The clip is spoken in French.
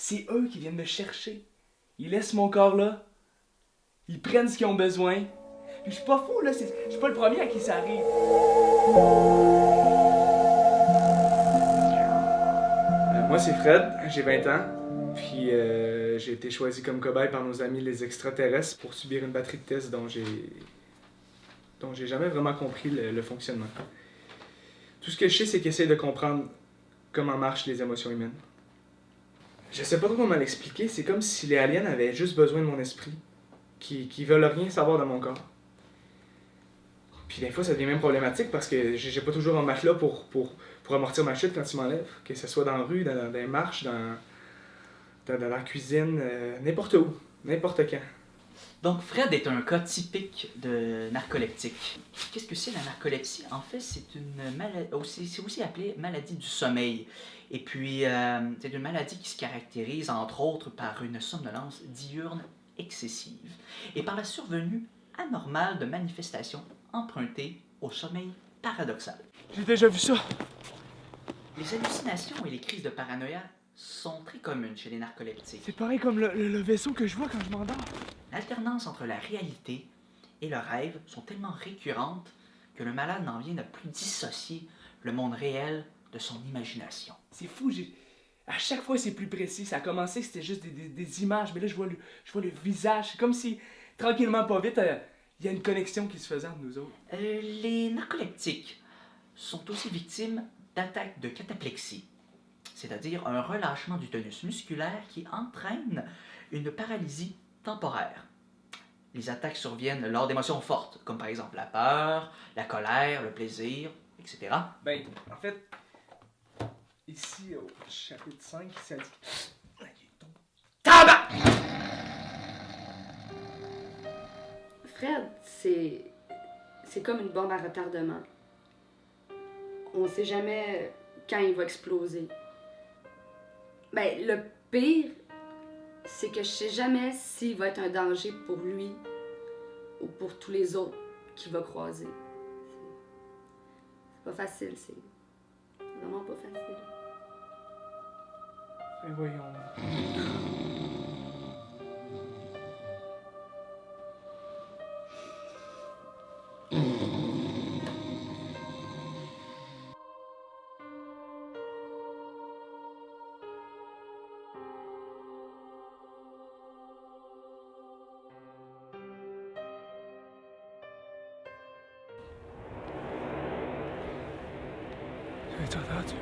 c'est eux qui viennent me chercher. Ils laissent mon corps là. Ils prennent ce qu'ils ont besoin. Puis je suis pas fou, là. Je suis pas le premier à qui ça arrive. Moi, c'est Fred. J'ai 20 ans. Puis j'ai été choisi comme cobaye par nos amis les extraterrestres pour subir une batterie de tests dont j'ai jamais vraiment compris le fonctionnement. Tout ce que je sais, c'est qu'ils essayent de comprendre comment marchent les émotions humaines. Je sais pas trop comment l'expliquer, c'est comme si les aliens avaient juste besoin de mon esprit, qui veulent rien savoir de mon corps. Puis des fois, ça devient même problématique parce que j'ai pas toujours un matelas pour amortir ma chute quand ils m'enlèvent. Que ce soit dans la rue, dans les marches, dans la cuisine, n'importe où, n'importe quand. Donc, Fred est un cas typique de narcoleptique. Qu'est-ce que c'est la narcolepsie? En fait, c'est une maladie, c'est aussi appelé maladie du sommeil. Et puis, c'est une maladie qui se caractérise, entre autres, par une somnolence diurne excessive et par la survenue anormale de manifestations empruntées au sommeil paradoxal. J'ai déjà vu ça. Les hallucinations et les crises de paranoïa sont très communes chez les narcoleptiques. C'est pareil comme le vaisseau que je vois quand je m'endors. L'alternance entre la réalité et le rêve sont tellement récurrentes que le malade n'en vient à plus dissocier le monde réel de son imagination. C'est fou, à chaque fois c'est plus précis. Ça a commencé, c'était juste des images, mais là je vois le visage. C'est comme si, tranquillement, pas vite, il y a une connexion qui se faisait entre nous autres. Les narcoleptiques sont aussi victimes d'attaques de cataplexie, c'est-à-dire un relâchement du tonus musculaire qui entraîne une paralysie temporaire. Les attaques surviennent lors d'émotions fortes, comme par exemple la peur, la colère, le plaisir, etc. Ben, en fait, ici au chapitre 5, ça dit... Tabac! Fred, c'est comme une bombe à retardement. On sait jamais quand il va exploser. Ben, le pire, c'est que je sais jamais s'il va être un danger pour lui ou pour tous les autres qu'il va croiser. C'est pas facile, c'est vraiment pas facile. Ben voyons. As-tu entendu?